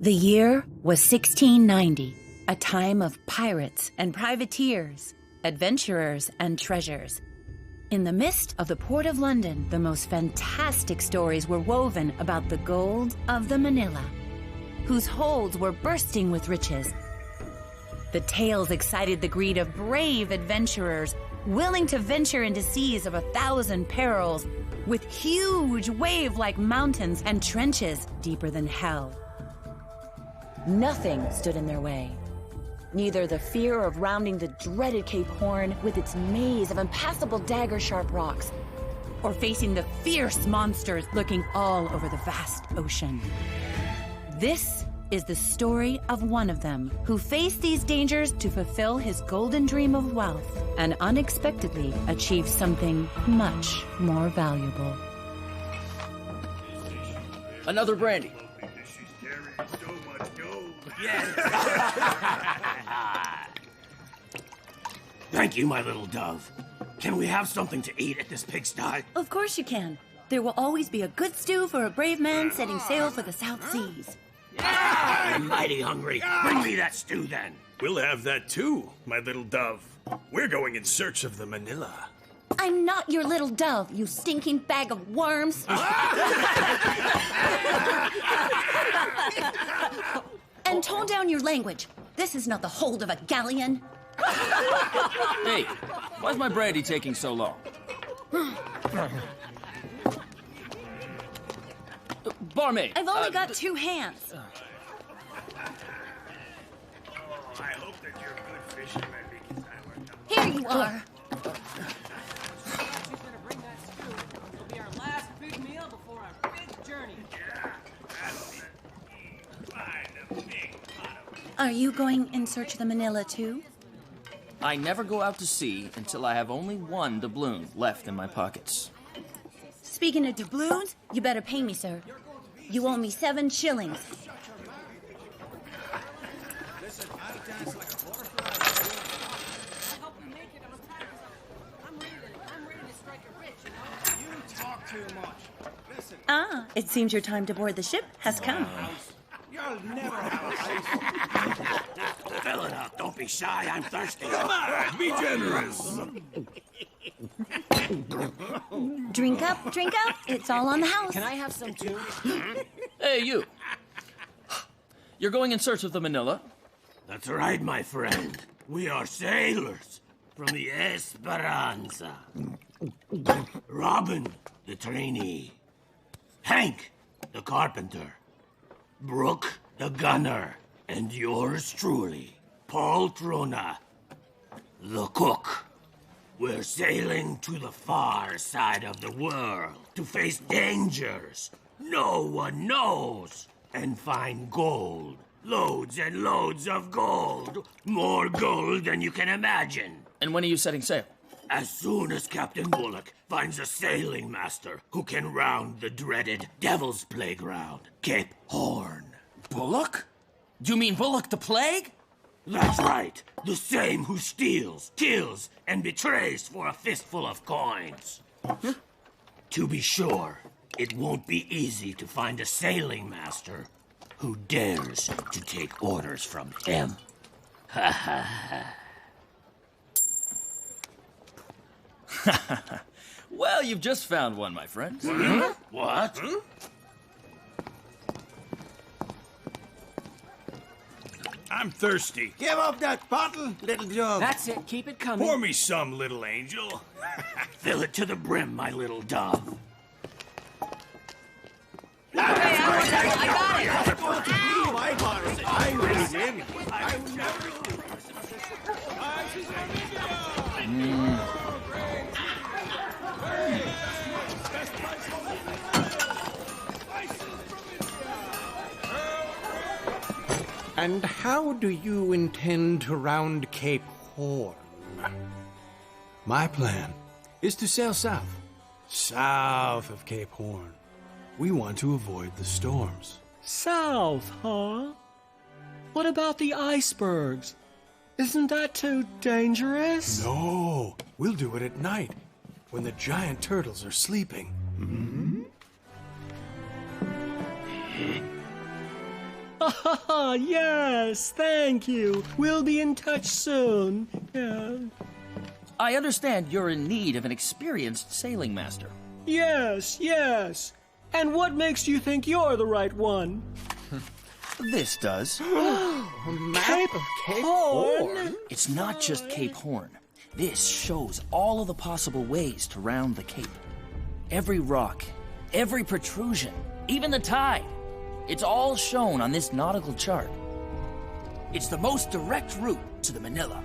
The year was 1690, a time of pirates and privateers, adventurers and treasures. In the midst of the port of London, the most fantastic stories were woven about the gold of the Manila, whose holds were bursting with riches. The tales excited the greed of brave adventurers, willing to venture into seas of 1,000 perils, with huge wave-like mountains and trenches deeper than hell. Nothing stood in their way. Neither the fear of rounding the dreaded Cape Horn with its maze of impassable dagger-sharp rocks, or facing the fierce monsters lurking all over the vast ocean. This is the story of one of them who faced these dangers to fulfill his golden dream of wealth and unexpectedly achieved something much more valuable. Another brandy. Thank you, my little dove. Can we have something to eat at this pigsty? Of course you can. There will always be a good stew for a brave man setting sail for the South Seas. I'm mighty hungry. Bring me that stew, then. We'll have that too, my little dove. We're going in search of the Manila. I'm not your little dove, you stinking bag of worms. And tone down your language. This is not the hold of a galleon. Hey, why's my brandy taking so long? Barmaid! I've only got 2 hands. I hope that you're a good fisherman because I worked up. Here you are. She's gonna bring that stew. It'll be our last big meal before our big journey. Are you going in search of the Manila too? I never go out to sea until I have only 1 doubloon left in my pockets. Speaking of doubloons, you better pay me, sir. You owe me 7 shillings. Ah, it seems your time to board the ship has come. Fill it up. Don't be shy. I'm thirsty. Come on, be generous. Drink up, drink up. It's all on the house. Can I have some too? Hey, you! You're going in search of the Manila? That's right, my friend. We are sailors from the Esperanza. Robin, the trainee. Hank, the carpenter. Brooke, the gunner. And yours truly, Paul Trona, the cook. We're sailing to the far side of the world to face dangers no one knows and find gold. Loads and loads of gold. More gold than you can imagine. And when are you setting sail? As soon as Captain Bullock finds a sailing master who can round the dreaded Devil's Playground, Cape Horn. Bullock? Do you mean Bullock the Plague? That's right. The same who steals, kills, and betrays for a fistful of coins. To be sure, it won't be easy to find a sailing master who dares to take orders from him. Ha ha ha. Well, you've just found one, my friend. What? I'm thirsty. Give up that bottle, little dove. That's it. Keep it coming. Pour me some, little angel. Fill it to the brim, my little dove. My bottle. I raised him. And how do you intend to round Cape Horn? My plan is to sail south of Cape Horn. We want to avoid the storms. South, huh? What about the icebergs? Isn't that too dangerous? No, we'll do it at night, when the giant turtles are sleeping. Yes, thank you. We'll be in touch soon. Yeah. I understand you're in need of an experienced sailing master. Yes, yes. And what makes you think you're the right one? This does. A map of Cape Horn? It's not just Cape Horn. This shows all of the possible ways to round the cape. Every rock, every protrusion, even the tide. It's all shown on this nautical chart. It's the most direct route to the Manila.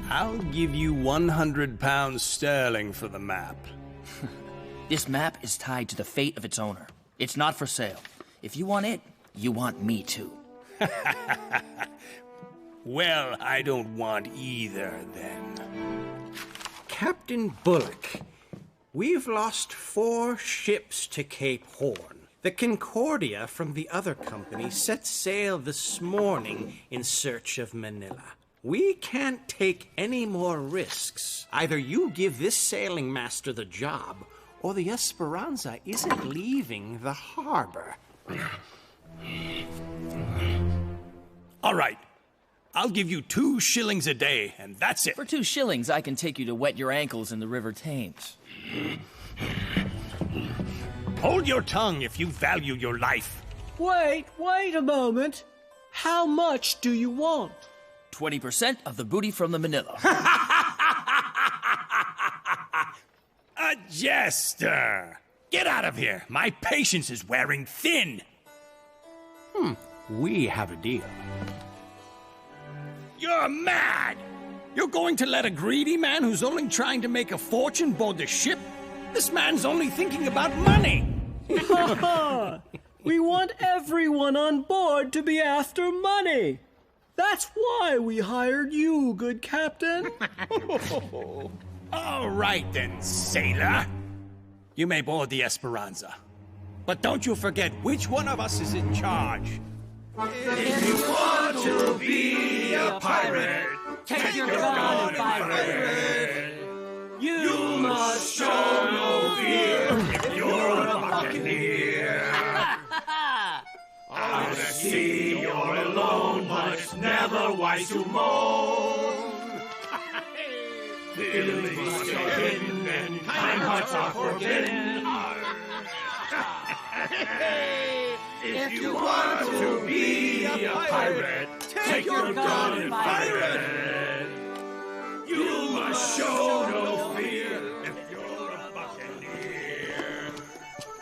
I'll give you 100 pounds sterling for the map. This map is tied to the fate of its owner. It's not for sale. If you want it, you want me too. Well, I don't want either, then. Captain Bullock, we've lost 4 ships to Cape Horn. The Concordia from the other company set sail this morning in search of Manila. We can't take any more risks. Either you give this sailing master the job, or the Esperanza isn't leaving the harbor. All right. I'll give you 2 shillings a day, and that's it. For 2 shillings, I can take you to wet your ankles in the River Thames. Hold your tongue if you value your life. Wait a moment. How much do you want? 20% of the booty from the Manila. A jester! Get out of here. My patience is wearing thin. We have a deal. You're mad! You're going to let a greedy man who's only trying to make a fortune board the ship? This man's only thinking about money! We want everyone on board to be after money. That's why we hired you, good captain. All right then, sailor. You may board the Esperanza. But don't you forget which one of us is in charge. If you want to be a pirate, Take your gun and fire it. you must show no fear. If you're a buccaneer, I see you're alone, but it's never wise to moan. Feelings are hidden and kind hearts are forbidden. If you want to be a pirate, take your gun and fire it. You must show no fear if you're a buccaneer.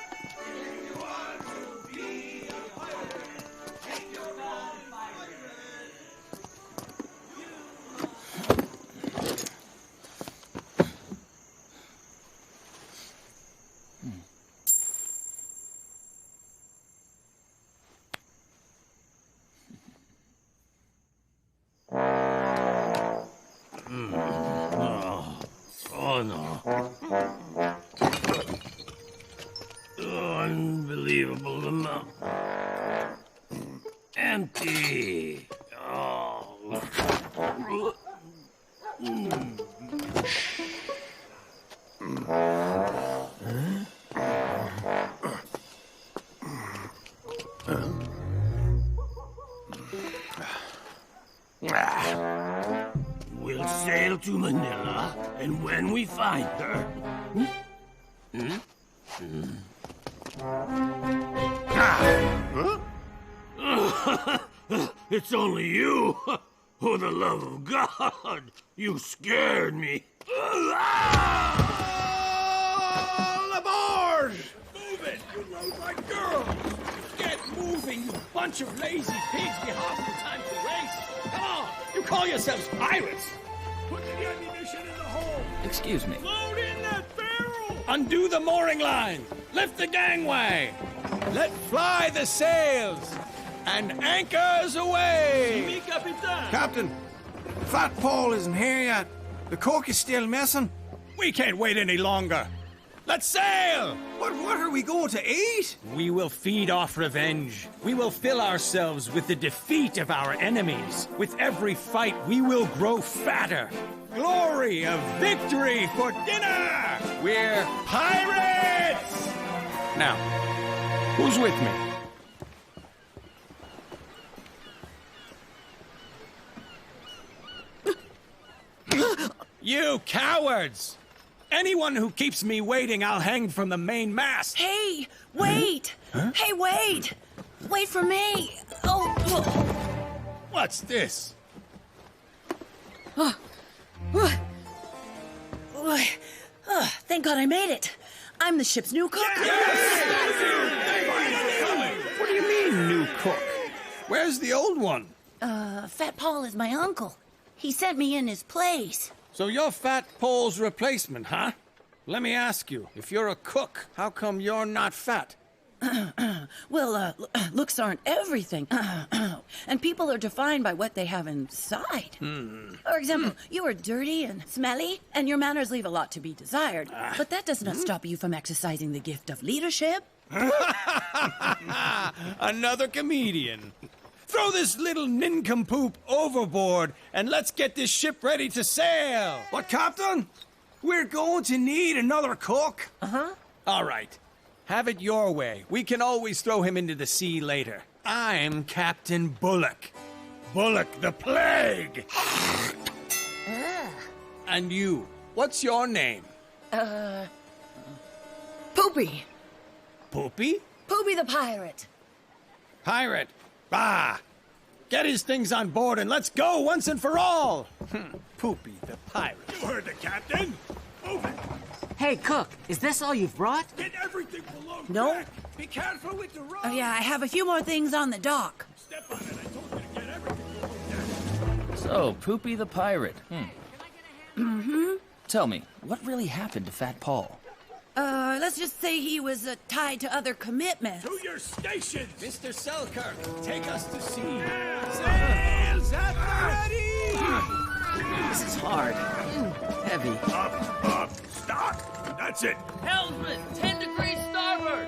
If you want to be a pirate, take your gun and fire Oh no. Unbelievable amount. Empty. Oh. We'll sail to Manila, and when we find her... It's only you! Oh, the love of God! You scared me! All aboard! Move it, you low-life girls! Get moving, you bunch of lazy pigs! We have no time to waste! Come on! You call yourselves pirates! Put the ammunition in the hole! Excuse me. Load in that barrel! Undo the mooring line! Lift the gangway! Let fly the sails! And anchors away! Captain, Fat Paul isn't here yet. The cook is still missing. We can't wait any longer. Let's sail! But what are we going to eat? We will feed off revenge. We will fill ourselves with the defeat of our enemies. With every fight, we will grow fatter. Glory of victory for dinner! We're pirates! Now, who's with me? cowards! Anyone who keeps me waiting, I'll hang from the main mast. Hey, wait! Huh? Hey, wait! Wait for me! Oh, What's this? thank God I made it. I'm the ship's new cook. What do you mean, new cook? Where's the old one? Fat Paul is my uncle. He sent me in his place. So you're Fat Paul's replacement, huh? Let me ask you, if you're a cook, how come you're not fat? Well, looks aren't everything. And people are defined by what they have inside. For example, you are dirty and smelly, and your manners leave a lot to be desired. But that does not stop you from exercising the gift of leadership. Another comedian. Throw this little nincompoop overboard, and let's get this ship ready to sail. What, Captain? We're going to need another cook. All right. Have it your way. We can always throw him into the sea later. I'm Captain Bullock. Bullock the Plague! And you, what's your name? Poopy. Poopy? Poopy the pirate. Pirate. Bah! Get his things on board and let's go once and for all! Poopy the pirate. You heard the captain. Move it. Hey, Cook, is this all you've brought? Get everything below No. deck. Be careful with the rope. Oh, yeah, I have a few more things on the dock. Step on it. I told you to get everything below deck. So, Poopy the pirate. Tell me, what really happened to Fat Paul? Let's just say he was tied to other commitments. To your stations. Mr. Selkirk, take us to sea. Sails at the ready! This is hard. Heavy. Up. Stop. That's it. Helmsman, 10 degrees starboard!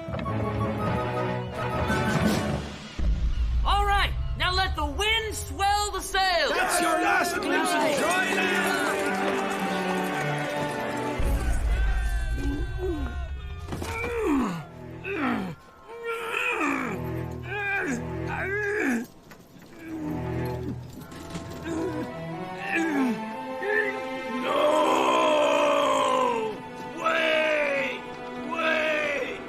All right, now let the wind swell the sails. That's your last glimpse of dry land! No! Wait! Wait!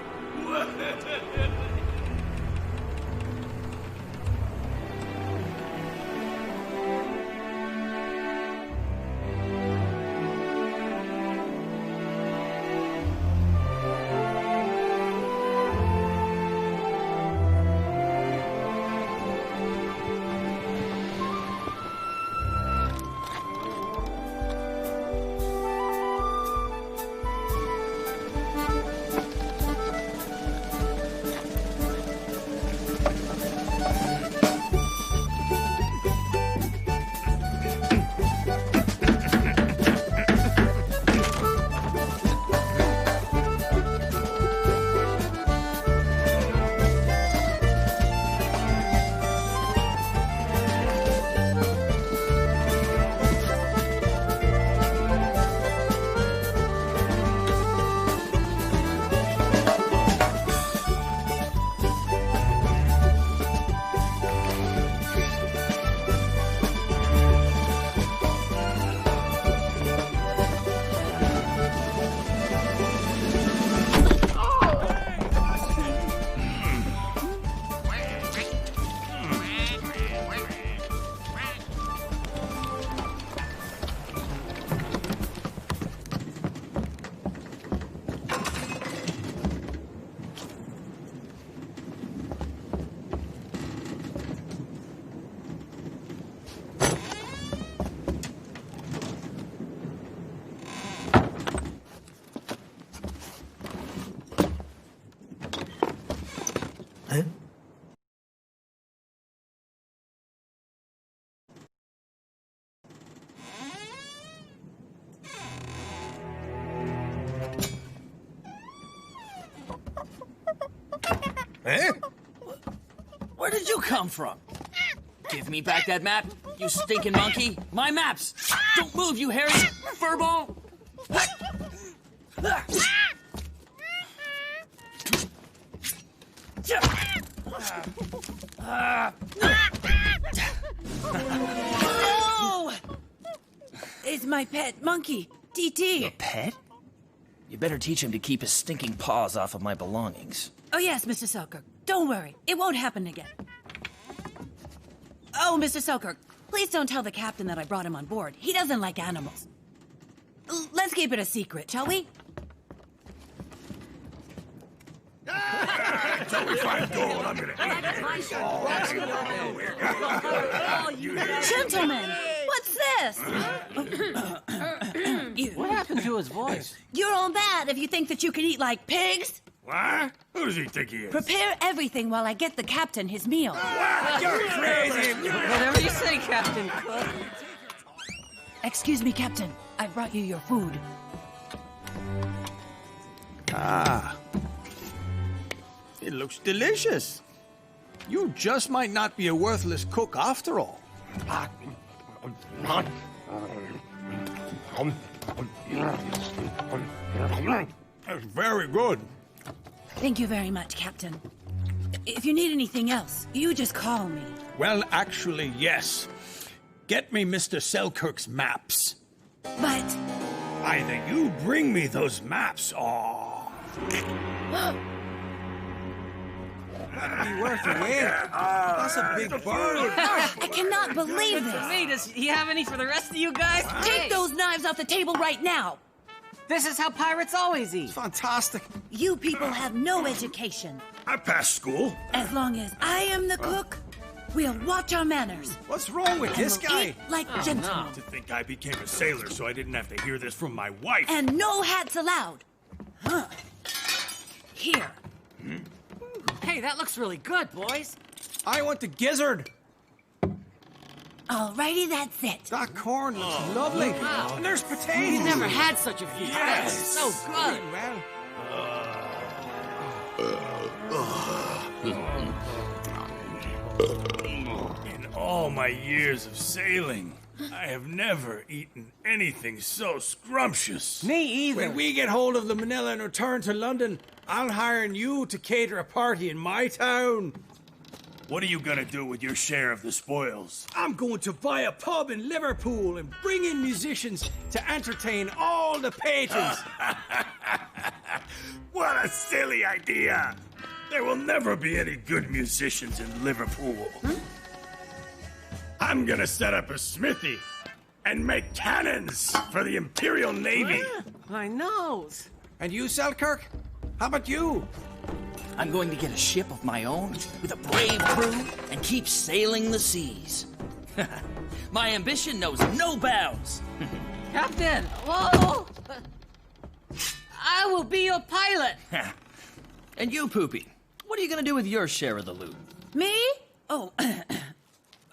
Eh? Where did you come from? Give me back that map, you stinking monkey. My maps! Don't move, you hairy furball! No! It's my pet monkey, TT. Pet? You better teach him to keep his stinking paws off of my belongings. Oh, yes, Mr. Selkirk. Don't worry. It won't happen again. Oh, Mr. Selkirk, please don't tell the captain that I brought him on board. He doesn't like animals. Let's keep it a secret, shall we? Until we find gold, I'm gonna eat it. Gentlemen, what's this? What happened to his voice? You're all bad if you think that you can eat like pigs. What? Who does he think he is? Prepare everything while I get the captain his meal. You're crazy! Whatever you say, Captain Cook. Excuse me, Captain. I brought you your food. Ah. It looks delicious. You just might not be a worthless cook after all. That's very good. Thank you very much, Captain. If you need anything else, you just call me. Well, actually, yes. Get me Mr. Selkirk's maps. But... Either you bring me those maps, or... That'd be worth a win. That's a big bird. I cannot believe this. Hey, does he have any for the rest of you guys? Take those knives off the table right now. This is how pirates always eat. Fantastic. You people have no education. I passed school. As long as I am the cook, we'll watch our manners. What's wrong with this We'll guy? eat like gentlemen. To think I became a sailor so I didn't have to hear this from my wife. And no hats allowed. Huh. Here. Hey, that looks really good, boys. I want the gizzard. Alrighty, that's it. That corn looks lovely. Wow. And there's We've potatoes. never had such a feast. That's so good. Well, In all my years of sailing, I have never eaten anything so scrumptious. Me either. When we get hold of the Manila and return to London, I'll hire you to cater a party in my town. What are you gonna do with your share of the spoils? I'm going to buy a pub in Liverpool and bring in musicians to entertain all the patrons. What a silly idea! There will never be any good musicians in Liverpool. I'm gonna set up a smithy and make cannons for the Imperial Navy. My nose. and you, Selkirk? How about you? I'm going to get a ship of my own with a brave crew and keep sailing the seas. My ambition knows no bounds. Captain, whoa! I will be your pilot. And you, Poopy, what are you going to do with your share of the loot? Me? Oh,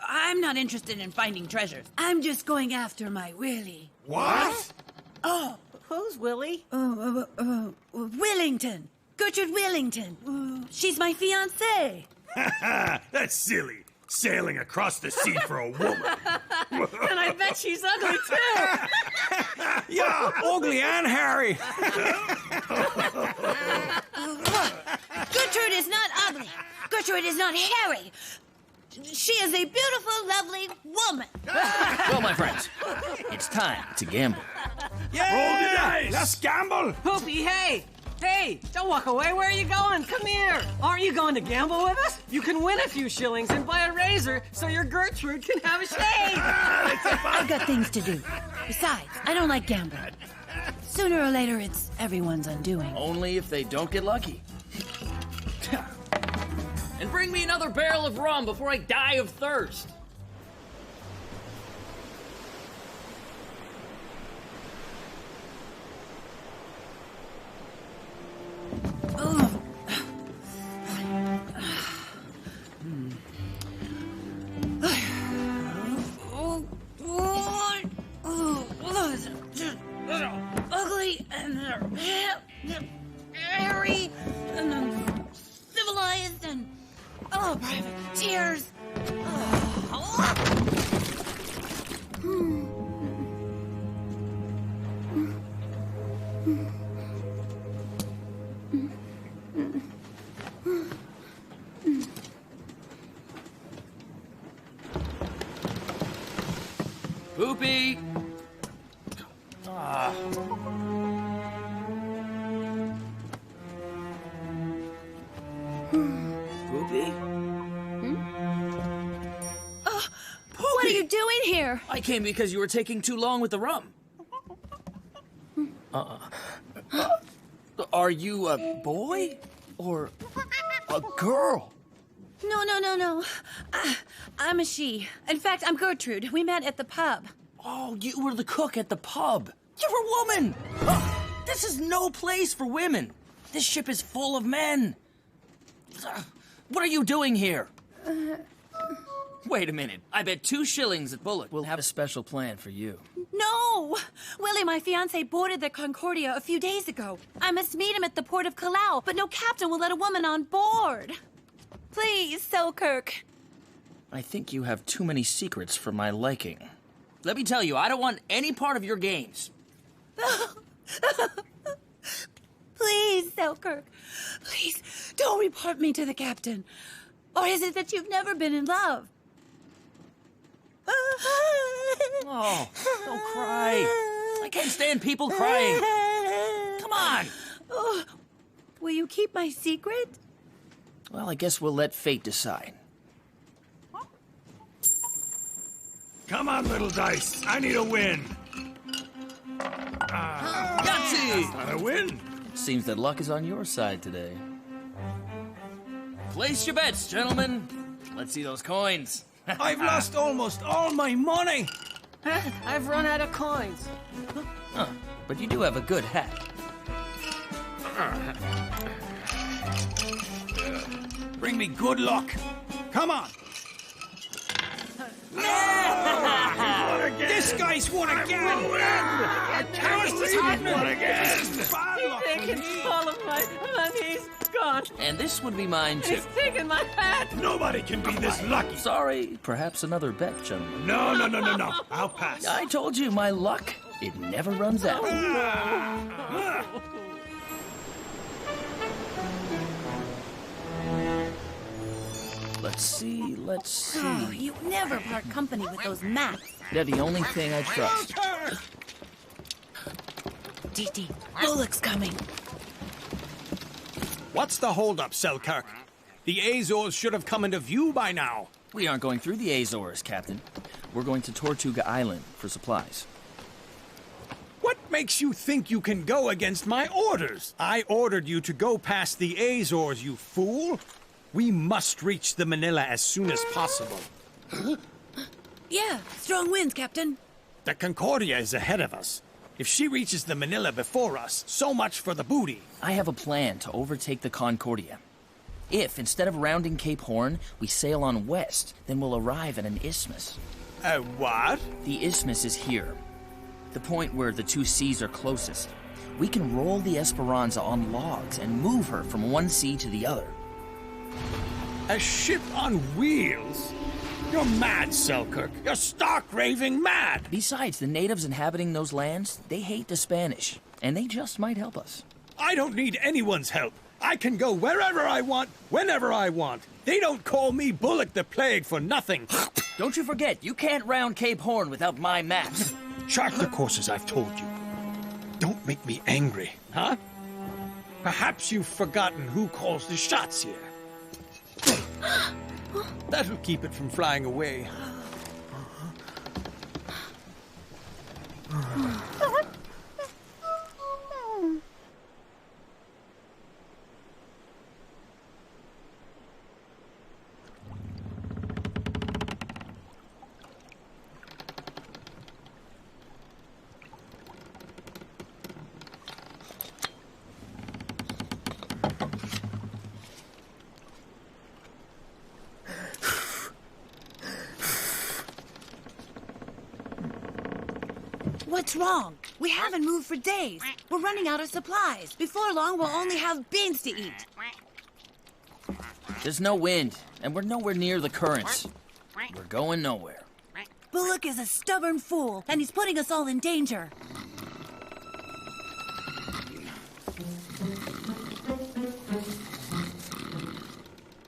I'm not interested in finding treasures. I'm just going after my Willie. What? Oh, Who's Willie? Willington. Gertrude Willington. She's my fiancée. That's silly. Sailing across the sea for a woman. And I bet she's ugly too. Yeah, ugly and hairy. Gertrude is not ugly. Gertrude is not hairy. She is a beautiful, lovely woman. Well, my friends, it's time to gamble. Yeah, let's gamble. Poopy, hey! Hey, don't walk away. Where are you going? Come here. Aren't you going to gamble with us? You can win a few shillings and buy a razor so your Gertrude can have a shave. I've got things to do. Besides, I don't like gambling. Sooner or later, it's everyone's undoing. Only if they don't get lucky. And bring me another barrel of rum before I die of thirst. Ugly and hairy and civilized and privateers. Poopy! Poopy? What are you doing here? I came because you were taking too long with the rum. Are you a boy or a girl? No. I'm a she. In fact, I'm Gertrude. We met at the pub. Oh, you were the cook at the pub. You're a woman. This is no place for women. This ship is full of men. What are you doing here? Wait a minute. I bet 2 shillings at Bullock we'll have a special plan for you. No! Willie, my fiancé, boarded the Concordia a few days ago. I must meet him at the port of Callao, but no captain will let a woman on board. Please, Selkirk. I think you have too many secrets for my liking. Let me tell you, I don't want any part of your games. Please, Selkirk. Please, don't report me to the captain. Or is it that you've never been in love? Oh, don't cry. I can't stand people crying. Come on. Oh, will you keep my secret? Well, I guess we'll let fate decide. Come on, little dice. I need a win. Yahtzee! Not a win. Seems that luck is on your side today. Place your bets, gentlemen. Let's see those coins. I've lost almost all my money. I've run out of coins. Huh, but you do have a good hat. Bring me good luck. Come on. This guy's won again. I can't believe he won again. Bad luck for Taken me. all of my money's gone. And this would be mine, too. He's taken my hat. Nobody can be this lucky. Sorry, perhaps another bet, gentlemen. No. I'll pass. I told you, my luck, it never runs out. Let's see. Oh, you never part company with those mats. They're the only thing I trust. Dee, Bullock's coming. What's the holdup, Selkirk? The Azores should have come into view by now. We aren't going through the Azores, Captain. We're going to Tortuga Island for supplies. What makes you think you can go against my orders? I ordered you to go past the Azores, you fool. We must reach the Manila as soon as possible. Yeah, strong winds, Captain. The Concordia is ahead of us. If she reaches the Manila before us, so much for the booty. I have a plan to overtake the Concordia. If, instead of rounding Cape Horn, we sail on west, then we'll arrive at an isthmus. What? The isthmus is here. The point where the 2 seas are closest. We can roll the Esperanza on logs and move her from one sea to the other. A ship on wheels? You're mad, Selkirk. You're stark raving mad. Besides, the natives inhabiting those lands, they hate the Spanish, and they just might help us. I don't need anyone's help. I can go wherever I want, whenever I want. They don't call me Bullock the Plague for nothing. Don't you forget, you can't round Cape Horn without my maps. Chart the courses I've told you. Don't make me angry, huh? Perhaps you've forgotten who calls the shots here. That'll keep it from flying away. What's wrong? We haven't moved for days. We're running out of supplies. Before long, we'll only have beans to eat. There's no wind, and we're nowhere near the currents. We're going nowhere. Bullock is a stubborn fool, and he's putting us all in danger.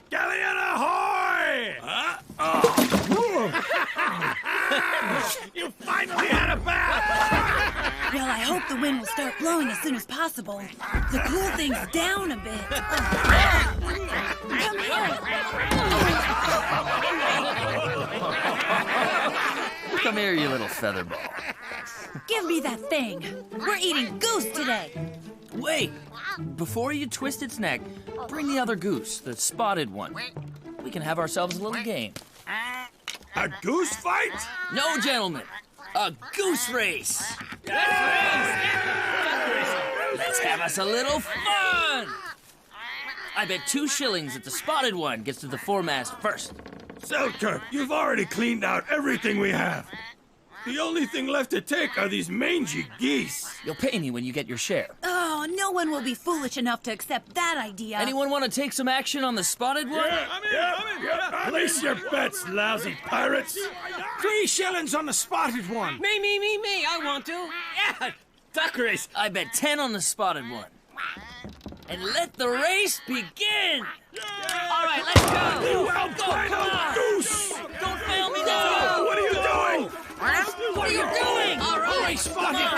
Galleon ahoy! Huh? Oh. You finally had a bath! Well, I hope the wind flowing as soon as possible to cool things down a bit. Come here. Come here, you little featherball. Give me that thing. We're eating goose today. Wait! Before you twist its neck, bring the other goose, the spotted one. We can have ourselves a little game. A goose fight? No, gentlemen. A goose race. Let's have us a little fun. I bet 2 shillings that the spotted one gets to the foremast first. Selkirk, you've already cleaned out everything we have. The only thing left to take are these mangy geese. You'll pay me when you get your share. Oh, no one will be foolish enough to accept that idea. Anyone want to take some action on the spotted one? Yeah. Place your bets, lousy pirates. 3 shillings on the spotted one. Me. I want to. Yeah, duck race. I bet 10 on the spotted one. And let the race begin! All right, let's go. You albino goose! Don't fail me now! What are you doing? What are you doing? All right, Spotted